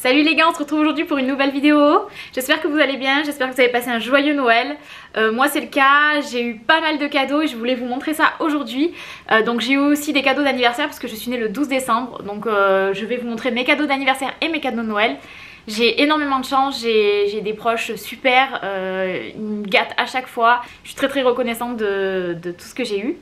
Salut les gars, on se retrouve aujourd'hui pour une nouvelle vidéo. J'espère que vous allez bien, j'espère que vous avez passé un joyeux Noël. Moi c'est le cas, j'ai eu pas mal de cadeaux et je voulais vous montrer ça aujourd'hui. Donc j'ai eu aussi des cadeaux d'anniversaire parce que je suis née le 12 décembre. Donc je vais vous montrer mes cadeaux d'anniversaire et mes cadeaux de Noël. J'ai énormément de chance, j'ai des proches super, ils me gâtent à chaque fois. Je suis très reconnaissante de tout ce que j'ai eu.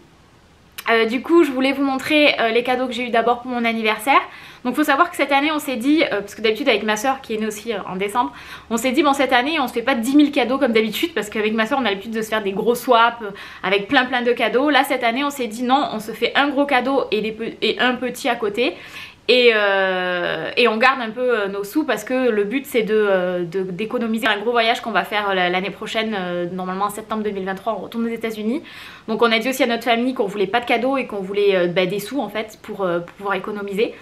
Du coup je voulais vous montrer les cadeaux que j'ai eu d'abord pour mon anniversaire. Donc faut savoir que cette année on s'est dit, parce que d'habitude avec ma soeur qui est née aussi en décembre, on s'est dit bon cette année on se fait pas 10 000 cadeaux comme d'habitude, parce qu'avec ma soeur on a l'habitude de se faire des gros swaps avec plein de cadeaux. Là cette année on s'est dit non, on se fait un gros cadeau et un petit à côté. Et on garde un peu nos sous parce que le but c'est d'économiser un gros voyage qu'on va faire l'année prochaine, normalement en septembre 2023 on retourne aux États-Unis. Donc on a dit aussi à notre famille qu'on voulait pas de cadeaux et qu'on voulait des sous en fait pour pouvoir économiser.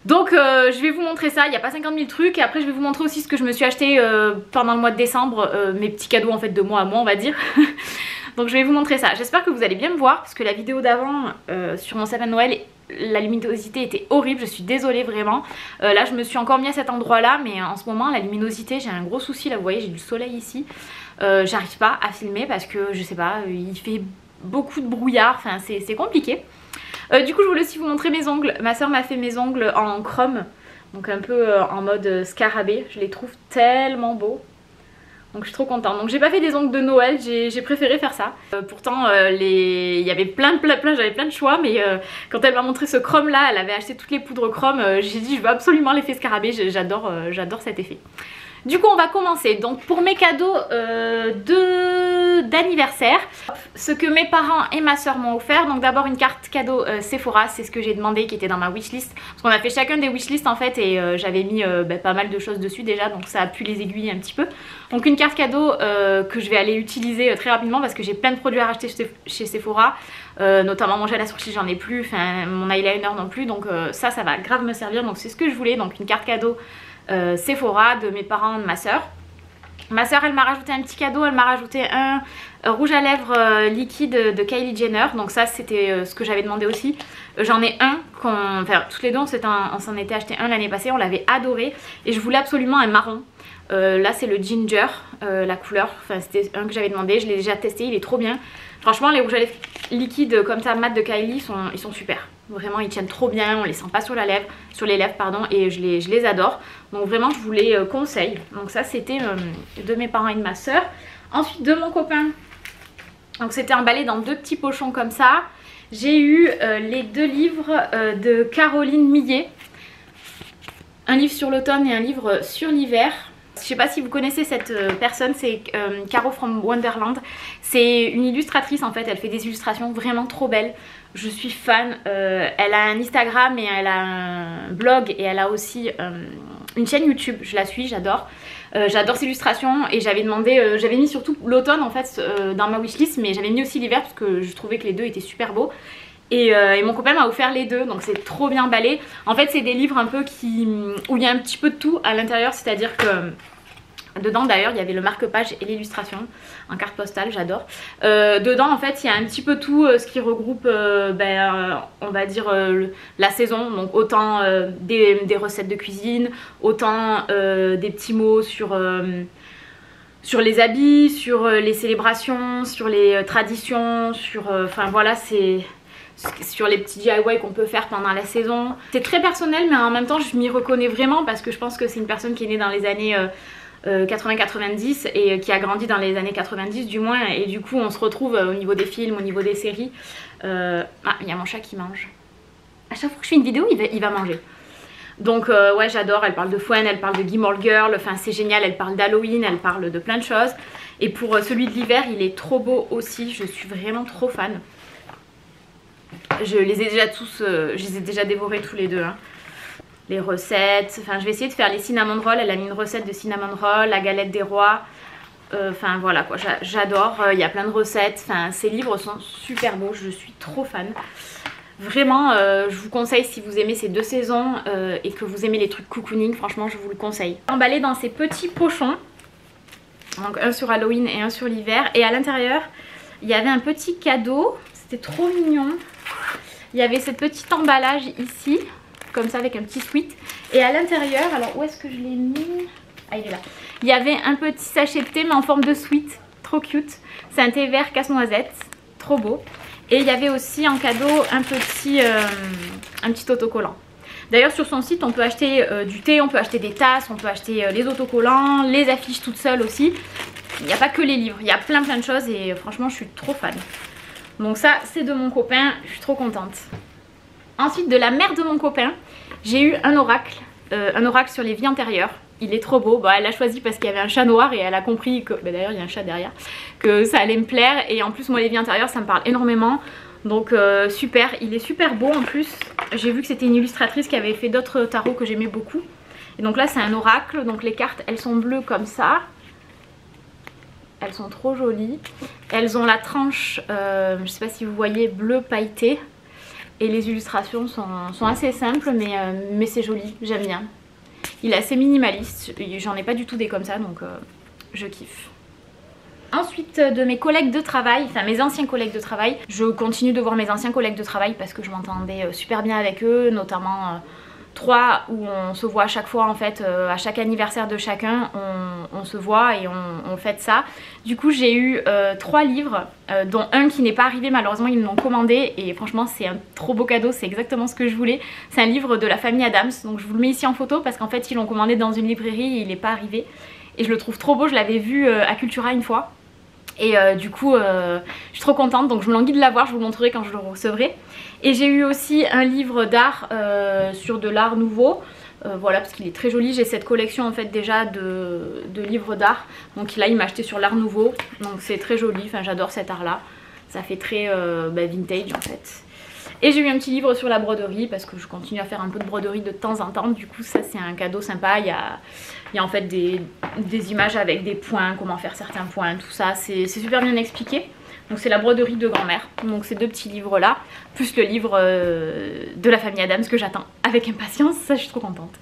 Donc je vais vous montrer ça, il n'y a pas 50 000 trucs et après je vais vous montrer aussi ce que je me suis acheté pendant le mois de décembre, mes petits cadeaux en fait de mois à mois on va dire. Donc je vais vous montrer ça, j'espère que vous allez bien me voir parce que la vidéo d'avant sur mon sapin de Noël, la luminosité était horrible, je suis désolée vraiment. Là je me suis encore mis à cet endroit là, mais en ce moment la luminosité, j'ai un gros souci là, vous voyez j'ai du soleil ici. J'arrive pas à filmer parce que je sais pas, il fait beaucoup de brouillard, enfin c'est compliqué. Du coup je voulais aussi vous montrer mes ongles. Ma soeur m'a fait mes ongles en chrome, donc un peu en mode scarabée. Je les trouve tellement beaux. Donc je suis trop contente. Donc j'ai pas fait des ongles de Noël, j'ai préféré faire ça. Pourtant il y avait j'avais plein de choix, mais quand elle m'a montré ce chrome là, elle avait acheté toutes les poudres chrome. J'ai dit je veux absolument l'effet scarabée, j'adore cet effet. Du coup on va commencer. Donc pour mes cadeaux d'anniversaire, ce que mes parents et ma soeur m'ont offert. Donc d'abord une carte cadeau Sephora, c'est ce que j'ai demandé qui était dans ma wishlist. Parce qu'on a fait chacun des wishlists en fait et j'avais mis pas mal de choses dessus déjà, donc ça a pu les aiguiller un petit peu. Donc une carte cadeau que je vais aller utiliser très rapidement parce que j'ai plein de produits à racheter chez Sephora. Notamment mon gel à sourcils j'en ai plus, enfin mon eyeliner non plus, donc ça va grave me servir. Donc c'est ce que je voulais, donc une carte cadeau Sephora de mes parents, de ma soeur. Ma soeur elle m'a rajouté un petit cadeau, elle m'a rajouté un rouge à lèvres liquide de Kylie Jenner. Donc ça c'était ce que j'avais demandé aussi. J'en ai un, enfin toutes les deux on s'en était acheté un l'année passée, on l'avait adoré. Et je voulais absolument un marron. Là c'est le ginger, la couleur, enfin c'était un que j'avais demandé, je l'ai déjà testé, il est trop bien. Franchement les rouges à lèvres liquides comme ça mat de Kylie ils sont super. Vraiment ils tiennent trop bien, on les sent pas sur les lèvres pardon, et je les adore. Donc vraiment je vous les conseille. Donc ça c'était de mes parents et de ma soeur. Ensuite de mon copain, donc c'était emballé dans deux petits pochons comme ça. J'ai eu les deux livres de Caroline Millet. Un livre sur l'automne et un livre sur l'hiver. Je sais pas si vous connaissez cette personne, c'est Caro from Wonderland. C'est une illustratrice en fait, elle fait des illustrations vraiment trop belles. Je suis fan, elle a un Instagram et elle a un blog et elle a aussi une chaîne YouTube, je la suis, j'adore. J'adore ses illustrations et j'avais demandé, j'avais mis surtout l'automne en fait dans ma wishlist, mais j'avais mis aussi l'hiver parce que je trouvais que les deux étaient super beaux. Et mon copain m'a offert les deux, donc c'est trop bien emballé. En fait c'est des livres un peu où il y a un petit peu de tout à l'intérieur, c'est-à-dire que dedans d'ailleurs il y avait le marque-page et l'illustration en carte postale, j'adore. Dedans en fait il y a un petit peu tout ce qui regroupe on va dire la saison. Donc autant des recettes de cuisine, autant des petits mots sur les habits, sur les célébrations, sur les traditions, enfin voilà c'est sur les petits DIY qu'on peut faire pendant la saison. C'est très personnel mais en même temps je m'y reconnais vraiment parce que je pense que c'est une personne qui est née dans les années 80-90 et qui a grandi dans les années 90 du moins, et du coup on se retrouve au niveau des films, au niveau des séries. Ah, il y a mon chat qui mange. À chaque fois que je fais une vidéo il va manger. Donc ouais j'adore, elle parle de Fouane, elle parle de Gilmore Girl, enfin c'est génial, elle parle d'Halloween, elle parle de plein de choses. Et pour celui de l'hiver il est trop beau aussi, je suis vraiment trop fan. Je les ai déjà tous, je les ai déjà dévorés tous les deux hein. Les recettes, enfin je vais essayer de faire les cinnamon rolls, elle a mis une recette de cinnamon roll, la galette des rois, enfin voilà quoi, j'adore, il y a plein de recettes, enfin ces livres sont super beaux, je suis trop fan. Vraiment je vous conseille si vous aimez ces deux saisons et que vous aimez les trucs cocooning, franchement je vous le conseille. Emballé dans ces petits pochons, donc un sur Halloween et un sur l'hiver, et à l'intérieur il y avait un petit cadeau, c'était trop mignon. Il y avait ce petit emballage ici. comme ça avec un petit sweat. Et à l'intérieur, alors où est-ce que je l'ai mis? Ah, il est là. Il y avait un petit sachet de thé mais en forme de sweat, trop cute. C'est un thé vert casse-noisette, trop beau. Et il y avait aussi en cadeau un petit autocollant. D'ailleurs sur son site on peut acheter du thé, on peut acheter des tasses, on peut acheter les autocollants, les affiches toutes seules aussi. Il n'y a pas que les livres, il y a plein de choses et franchement je suis trop fan. Donc ça c'est de mon copain, je suis trop contente. Ensuite de la mère de mon copain, j'ai eu un oracle sur les vies antérieures. Il est trop beau, bon, elle l'a choisi parce qu'il y avait un chat noir et elle a compris que, bah, d'ailleurs il y a un chat derrière, que ça allait me plaire. Et en plus moi les vies antérieures ça me parle énormément. Donc super, il est super beau en plus. J'ai vu que c'était une illustratrice qui avait fait d'autres tarots que j'aimais beaucoup. Et donc là c'est un oracle, donc les cartes elles sont bleues comme ça. Elles sont trop jolies. Elles ont la tranche, je sais pas si vous voyez, bleu pailleté. Et les illustrations sont assez simples mais c'est joli, j'aime bien. Il est assez minimaliste, j'en ai pas du tout des comme ça donc je kiffe. Ensuite de mes collègues de travail, enfin mes anciens collègues de travail, je continue de voir mes anciens collègues de travail parce que je m'entendais super bien avec eux, notamment 3 où on se voit à chaque fois en fait, à chaque anniversaire de chacun on se voit et on fête ça. Du coup j'ai eu 3 livres dont un qui n'est pas arrivé, malheureusement ils me l'ont commandé et franchement c'est un trop beau cadeau, c'est exactement ce que je voulais. C'est un livre de la famille Adams, donc je vous le mets ici en photo parce qu'en fait ils l'ont commandé dans une librairie et il n'est pas arrivé. Et je le trouve trop beau, je l'avais vu à Cultura une fois. Et du coup je suis trop contente, donc je me languis de l'avoir, je vous le montrerai quand je le recevrai. Et j'ai eu aussi un livre d'art sur de l'art nouveau, voilà parce qu'il est très joli. J'ai cette collection en fait déjà de livres d'art, donc là il m'a acheté sur l'art nouveau, donc c'est très joli, enfin j'adore cet art là, ça fait très vintage en fait. Et j'ai eu un petit livre sur la broderie parce que je continue à faire un peu de broderie de temps en temps, du coup ça c'est un cadeau sympa. Il y a en fait des images avec des points, comment faire certains points, tout ça, c'est super bien expliqué. Donc c'est la broderie de grand-mère, donc ces 2 petits livres là, plus le livre de la famille Adams que j'attends avec impatience, ça je suis trop contente.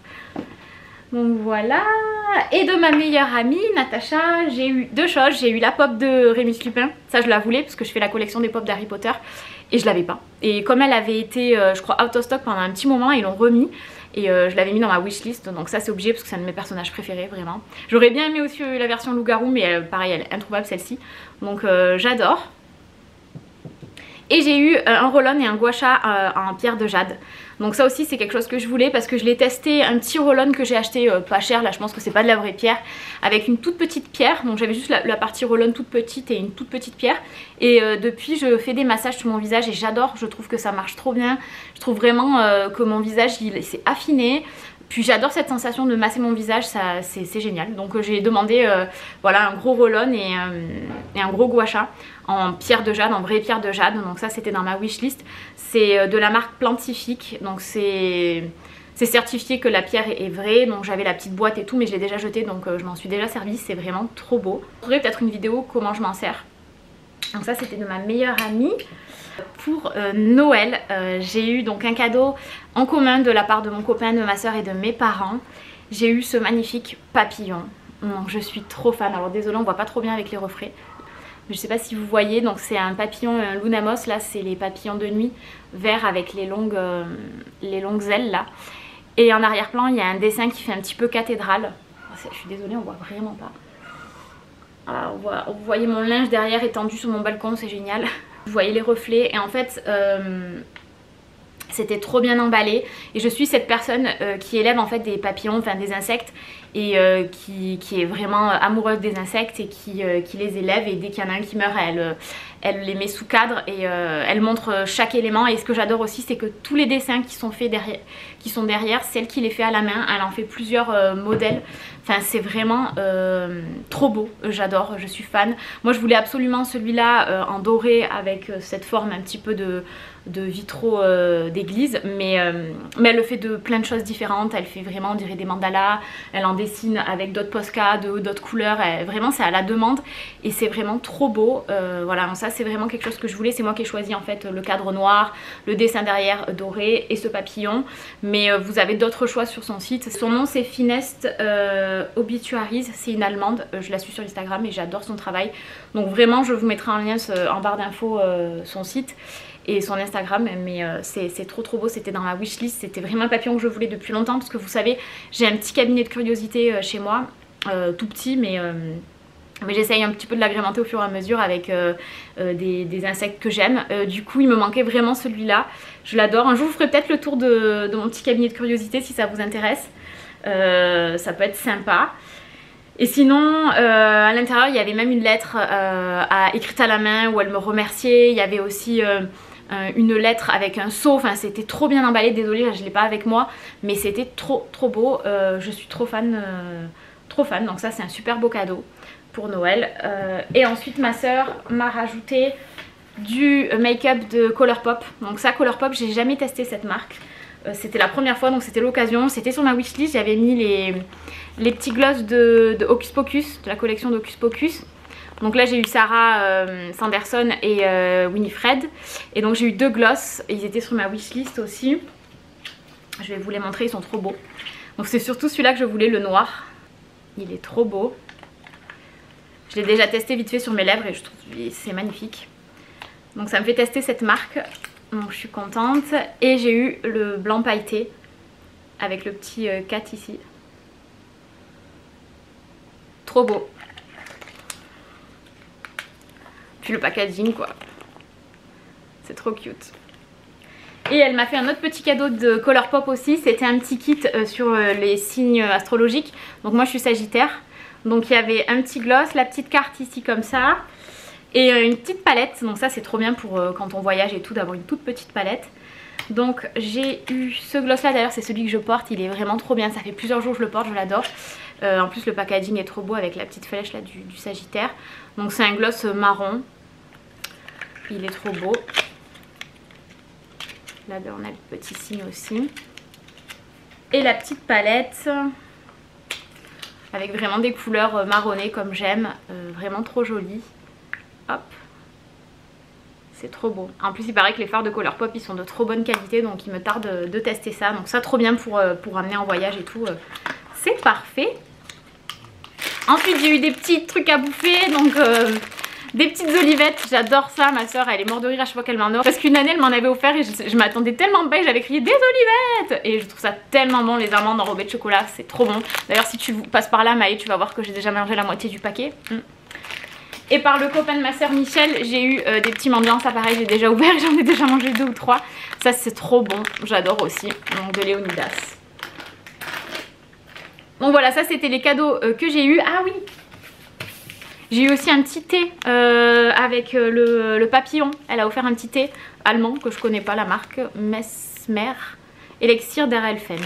Donc voilà, et de ma meilleure amie Natacha, j'ai eu 2 choses. J'ai eu la pop de Rémus Lupin, ça je la voulais parce que je fais la collection des pop d'Harry Potter et je l'avais pas. Et comme elle avait été je crois out of stock pendant un petit moment, ils l'ont remis. Et je l'avais mis dans ma wishlist, donc ça c'est obligé parce que c'est un de mes personnages préférés vraiment. J'aurais bien aimé aussi la version loup-garou mais pareil elle est introuvable celle-ci. Donc j'adore. Et j'ai eu un roll-on et un gua sha en pierre de jade. Donc ça aussi c'est quelque chose que je voulais parce que je l'ai testé, un petit roll-on que j'ai acheté pas cher, là je pense que c'est pas de la vraie pierre, avec une toute petite pierre. Donc j'avais juste la partie roll-on toute petite et une toute petite pierre. Et depuis je fais des massages sur mon visage et j'adore, je trouve que ça marche trop bien. Je trouve vraiment que mon visage il s'est affiné. Puis j'adore cette sensation de masser mon visage, c'est génial. Donc j'ai demandé voilà, un gros roll-on et un gros gua sha en pierre de jade, en vraie pierre de jade. Donc ça c'était dans ma wishlist. C'est de la marque Plantifique, donc c'est certifié que la pierre est vraie. Donc j'avais la petite boîte et tout mais je l'ai déjà jetée, donc je m'en suis déjà servi. C'est vraiment trop beau. Je ferai peut-être une vidéo comment je m'en sers. Donc ça c'était de ma meilleure amie. Pour Noël, j'ai eu donc un cadeau en commun de la part de mon copain, de ma soeur et de mes parents. J'ai eu ce magnifique papillon. Donc je suis trop fan. Alors désolée on voit pas trop bien avec les reflets. Je sais pas si vous voyez, donc c'est un papillon, un lunamos, là c'est les papillons de nuit verts avec les longues ailes là. Et en arrière-plan il y a un dessin qui fait un petit peu cathédrale. Je suis désolée on voit vraiment pas. Alors, vous voyez mon linge derrière étendu sur mon balcon, c'est génial. Vous voyez les reflets et en fait c'était trop bien emballé. Et je suis cette personne qui élève en fait des papillons, enfin des insectes, et qui est vraiment amoureuse des insectes et qui les élève. Et dès qu'il y en a un qui meurt, elle les met sous cadre et elle montre chaque élément. Et ce que j'adore aussi c'est que tous les dessins qui sont faits derrière, c'est elle qui les fait à la main. Elle en fait plusieurs modèles. Enfin c'est vraiment trop beau, j'adore, je suis fan. Moi je voulais absolument celui-là en doré avec cette forme un petit peu de vitraux d'église, mais elle le fait de plein de choses différentes. Elle fait vraiment, on dirait des mandalas, elle en dessine avec d'autres posca, d'autres couleurs, vraiment c'est à la demande et c'est vraiment trop beau. Voilà, donc ça c'est vraiment quelque chose que je voulais. C'est moi qui ai choisi en fait le cadre noir, le dessin derrière doré et ce papillon, mais vous avez d'autres choix sur son site. Son nom c'est Finest Obituaries, c'est une allemande, je la suis sur Instagram et j'adore son travail. Donc vraiment je vous mettrai en lien en barre d'infos son site. et son Instagram, mais c'est trop beau, c'était dans ma wishlist, c'était vraiment un papillon que je voulais depuis longtemps parce que vous savez j'ai un petit cabinet de curiosité chez moi, tout petit mais j'essaye un petit peu de l'agrémenter au fur et à mesure avec des insectes que j'aime. Du coup il me manquait vraiment celui-là, je l'adore. Un jour je ferai peut-être le tour de mon petit cabinet de curiosité si ça vous intéresse, ça peut être sympa. Et sinon à l'intérieur il y avait même une lettre écrite à la main où elle me remerciait. Il y avait aussi une lettre avec un seau, enfin c'était trop bien emballé, désolée je ne l'ai pas avec moi mais c'était trop beau, je suis trop fan, donc ça c'est un super beau cadeau pour Noël. Et ensuite ma soeur m'a rajouté du make-up de Colourpop. Donc ça Colourpop j'ai jamais testé cette marque, c'était la première fois donc c'était l'occasion, c'était sur ma wishlist, j'avais mis les petits gloss de Hocus Pocus, de la collection d'Hocus Pocus. Donc là j'ai eu Sarah Sanderson et Winifred, et donc j'ai eu 2 gloss, ils étaient sur ma wishlist aussi. Je vais vous les montrer, ils sont trop beaux. Donc c'est surtout celui-là que je voulais, le noir, il est trop beau. Je l'ai déjà testé vite fait sur mes lèvres et je trouve que c'est magnifique. Donc ça me fait tester cette marque, donc je suis contente. Et j'ai eu le blanc pailleté avec le petit cat ici. Trop beau. Puis le packaging quoi, c'est trop cute. Et elle m'a fait un autre petit cadeau de Colourpop aussi, c'était un petit kit sur les signes astrologiques. Donc moi je suis Sagittaire, donc il y avait un petit gloss, la petite carte ici comme ça, et une petite palette. Donc ça c'est trop bien pour quand on voyage et tout, d'avoir une toute petite palette. Donc j'ai eu ce gloss là, d'ailleurs c'est celui que je porte, il est vraiment trop bien, ça fait plusieurs jours que je le porte, je l'adore. En plus le packaging est trop beau avec la petite flèche là du Sagittaire. Donc c'est un gloss marron, il est trop beau. Là on a le petit signe aussi. Et la petite palette avec vraiment des couleurs marronnées comme j'aime, vraiment trop jolie. Hop, c'est trop beau. En plus il paraît que les fards de Colourpop ils sont de trop bonne qualité, donc il me tarde de tester ça. Donc ça trop bien pour amener en voyage et tout, c'est parfait. Ensuite j'ai eu des petits trucs à bouffer, donc des petites olivettes, j'adore ça. Ma soeur elle est morte de rire à chaque fois qu'elle m'en offre, parce qu'une année elle m'en avait offert et je m'attendais tellement pas, j'avais crié des olivettes. Et je trouve ça tellement bon, les amandes enrobées de chocolat, c'est trop bon. D'ailleurs si tu passes par là Maë, tu vas voir que j'ai déjà mangé la moitié du paquet. Et par le copain de ma soeur Michel, j'ai eu des petits mendiants, ça pareil j'ai déjà ouvert, j'en ai déjà mangé 2 ou 3. Ça c'est trop bon, j'adore aussi, donc de Léonidas. Donc voilà, ça c'était les cadeaux que j'ai eu. Ah oui, j'ai eu aussi un petit thé avec le papillon. Elle a offert un petit thé allemand que je connais pas la marque, Mesmer Elixir der Elfen.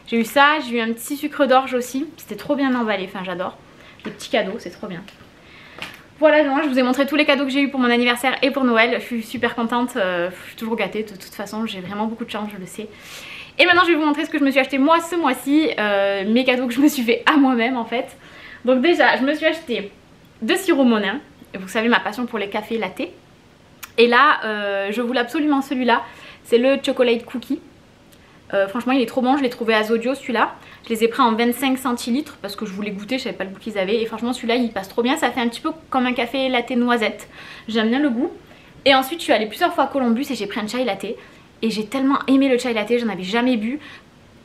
J'ai eu ça, j'ai eu un petit sucre d'orge aussi, c'était trop bien emballé, enfin j'adore. Des petits cadeaux, c'est trop bien. Voilà, donc, je vous ai montré tous les cadeaux que j'ai eu pour mon anniversaire et pour Noël. Je suis super contente, je suis toujours gâtée de toute façon, j'ai vraiment beaucoup de chance, je le sais. Et maintenant je vais vous montrer ce que je me suis acheté moi ce mois-ci, mes cadeaux que je me suis fait à moi-même en fait. Donc déjà je me suis acheté 2 sirops Monin, vous savez ma passion pour les cafés latte. Et là je voulais absolument celui-là, c'est le Chocolate Cookie. Franchement il est trop bon, je l'ai trouvé à Zodio celui-là. Je les ai pris en 25 centilitres parce que je voulais goûter, je savais pas le goût qu'ils avaient. Et franchement celui-là il passe trop bien, ça fait un petit peu comme un café latte noisette. J'aime bien le goût. Et ensuite je suis allée plusieurs fois à Columbus et j'ai pris un chai latte. Et j'ai tellement aimé le chai latte, j'en avais jamais bu,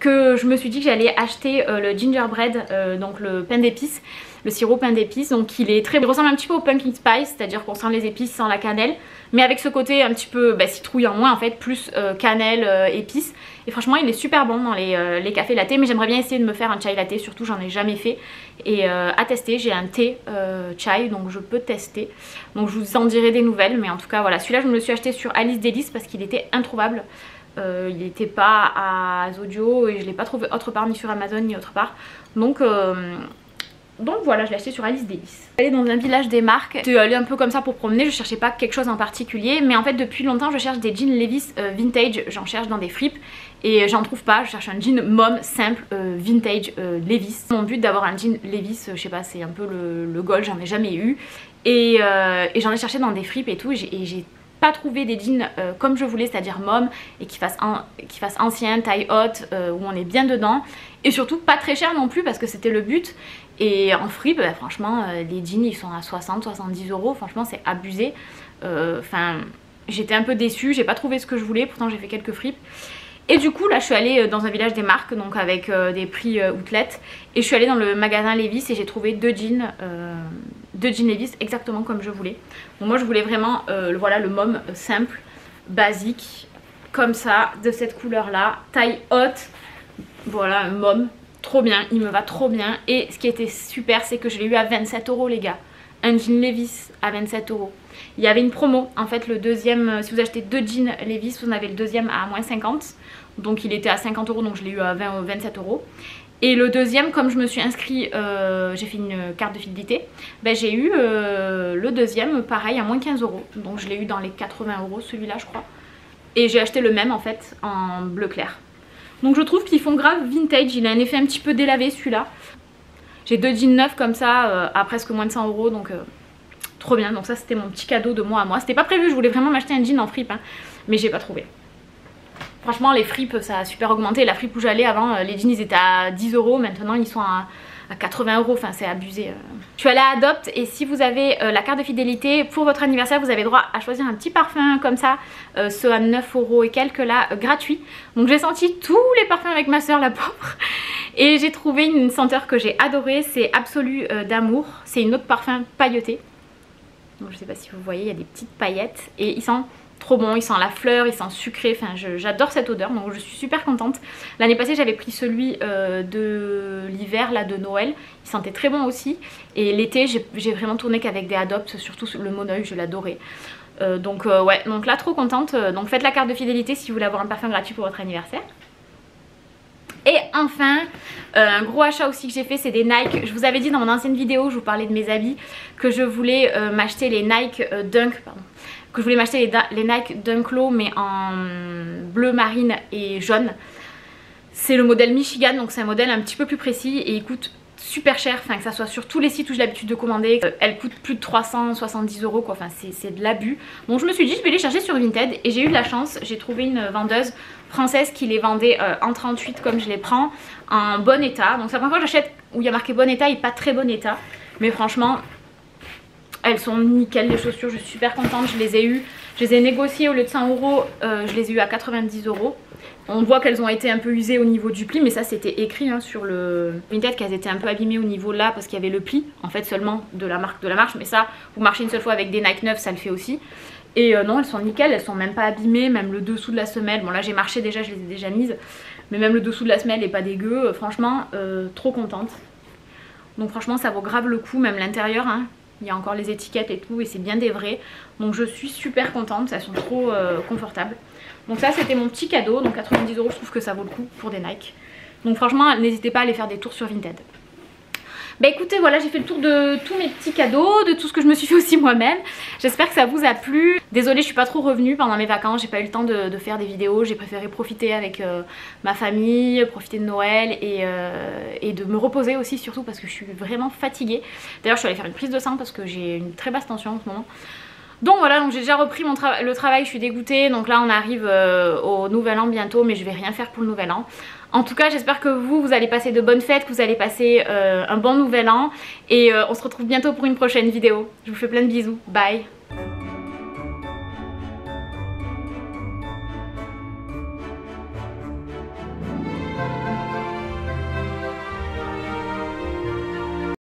que je me suis dit que j'allais acheter le gingerbread, donc le pain d'épices, le sirop pain d'épices. Donc il ressemble un petit peu au pumpkin spice, c'est-à-dire qu'on sent les épices sans la cannelle, mais avec ce côté un petit peu citrouille en moins en fait, plus cannelle, épices. Et franchement il est super bon dans les cafés latte, mais j'aimerais bien essayer de me faire un chai latte, surtout j'en ai jamais fait. Et à tester, j'ai un thé chai, donc je peux tester. Donc je vous en dirai des nouvelles, mais en tout cas voilà, celui-là je me le suis acheté sur Alice Délices parce qu'il était introuvable. Il n'était pas à Zodio et je ne l'ai pas trouvé autre part, ni sur Amazon ni autre part. Donc voilà, je l'ai acheté sur Alice Délices. J'allais dans un village des marques, j'étais allée un peu comme ça pour promener, je cherchais pas quelque chose en particulier. Mais en fait depuis longtemps je cherche des jeans Levi's vintage, j'en cherche dans des fripes. Et j'en trouve pas, je cherche un jean mom simple vintage Levi's. Mon but d'avoir un jean Levi's, je sais pas, c'est un peu le goal, j'en ai jamais eu. Et j'en ai cherché dans des fripes et tout, et j'ai pas trouvé des jeans comme je voulais, c'est-à-dire mom, et qui fassent ancien, taille haute, où on est bien dedans. Et surtout pas très cher non plus parce que c'était le but. Et en fripe, franchement, les jeans ils sont à 60-70 €, franchement c'est abusé. Enfin... j'étais un peu déçue, j'ai pas trouvé ce que je voulais, pourtant j'ai fait quelques fripes. Et du coup là je suis allée dans un village des marques, donc avec des prix outlet, et je suis allée dans le magasin Levi's et j'ai trouvé deux jeans Levi's exactement comme je voulais. Donc moi je voulais vraiment voilà, le mauve simple, basique, comme ça, de cette couleur là, taille haute, voilà, un mauve, trop bien, il me va trop bien. Et ce qui était super, c'est que je l'ai eu à 27 € les gars, un jean Levi's à 27 €. Il y avait une promo, en fait le deuxième, si vous achetez deux jeans Levi's, vous en avez le deuxième à moins 50, donc il était à 50 €, donc je l'ai eu à 27 €. Et le deuxième, comme je me suis inscrit, j'ai fait une carte de fidélité, ben j'ai eu le deuxième pareil à moins 15 €, donc je l'ai eu dans les 80 € celui-là je crois. Et j'ai acheté le même en fait en bleu clair. Donc je trouve qu'ils font grave vintage, il a un effet un petit peu délavé celui-là. J'ai deux jeans neufs comme ça à presque moins de 100 €, donc trop bien. Donc ça c'était mon petit cadeau de moi à moi. C'était pas prévu, je voulais vraiment m'acheter un jean en fripe, hein, mais j'ai pas trouvé. Franchement les fripes ça a super augmenté. La fripe où j'allais avant, les jeans ils étaient à 10 €, maintenant ils sont à 80 €, enfin c'est abusé. Je suis allée à Adopt et si vous avez la carte de fidélité pour votre anniversaire, vous avez droit à choisir un petit parfum comme ça, ceux à 9 € et quelques là, gratuit. Donc j'ai senti tous les parfums avec ma soeur, la pauvre, et j'ai trouvé une senteur que j'ai adorée, c'est Absolu d'amour, c'est une autre parfum pailleté. Donc je sais pas si vous voyez, il y a des petites paillettes et il sent trop bon, il sent la fleur, il sent sucré, enfin j'adore cette odeur, donc je suis super contente. L'année passée j'avais pris celui de l'hiver là, de Noël, il sentait très bon aussi, et l'été j'ai vraiment tourné qu'avec des Adopt, surtout le Moneuil, je l'adorais. Donc ouais, donc là trop contente. Donc faites la carte de fidélité si vous voulez avoir un parfum gratuit pour votre anniversaire. Et enfin, un gros achat aussi que j'ai fait, c'est des Nike. Je vous avais dit dans mon ancienne vidéo, je vous parlais de mes habits, que je voulais m'acheter les Nike Dunk, pardon, que je voulais m'acheter les Nike Dunk Low mais en bleu marine et jaune. C'est le modèle Michigan, donc c'est un modèle un petit peu plus précis et il coûte super cher, enfin que ça soit sur tous les sites où j'ai l'habitude de commander, elle coûte plus de 370 € quoi, enfin c'est de l'abus. Donc je me suis dit je vais les chercher sur Vinted et j'ai eu de la chance, j'ai trouvé une vendeuse française qui les vendait en 38 comme je les prends, en bon état. Donc c'est la première fois que j'achète où il y a marqué bon état et pas très bon état, mais franchement elles sont nickel les chaussures, je suis super contente, je les ai eues, je les ai négociées au lieu de 100 €, je les ai eues à 90 €. On voit qu'elles ont été un peu usées au niveau du pli, mais ça c'était écrit hein, sur le Vinted qu'elles étaient un peu abîmées au niveau là parce qu'il y avait le pli en fait seulement de la marque de la marche, mais ça vous marchez une seule fois avec des Nike neufs, ça le fait aussi. Et non, elles sont nickel, elles sont même pas abîmées, même le dessous de la semelle, bon là j'ai marché déjà, je les ai déjà mises, mais même le dessous de la semelle est pas dégueu, franchement trop contente. Donc franchement ça vaut grave le coup, même l'intérieur hein. Il y a encore les étiquettes et tout et c'est bien des vrais. Donc je suis super contente, elles sont trop confortables. Donc ça c'était mon petit cadeau, donc 90 € je trouve que ça vaut le coup pour des Nike. Donc franchement n'hésitez pas à aller faire des tours sur Vinted. Bah écoutez voilà, j'ai fait le tour de tous mes petits cadeaux, de tout ce que je me suis fait aussi moi-même. J'espère que ça vous a plu. Désolée je suis pas trop revenue pendant mes vacances, j'ai pas eu le temps de faire des vidéos. J'ai préféré profiter avec ma famille, profiter de Noël et de me reposer aussi surtout parce que je suis vraiment fatiguée. D'ailleurs je suis allée faire une prise de sang parce que j'ai une très basse tension en ce moment. Donc voilà, donc j'ai déjà repris le travail, je suis dégoûtée. Donc là on arrive au nouvel an bientôt, mais je vais rien faire pour le nouvel an. En tout cas j'espère que vous allez passer de bonnes fêtes, que vous allez passer un bon nouvel an. Et on se retrouve bientôt pour une prochaine vidéo. Je vous fais plein de bisous, bye.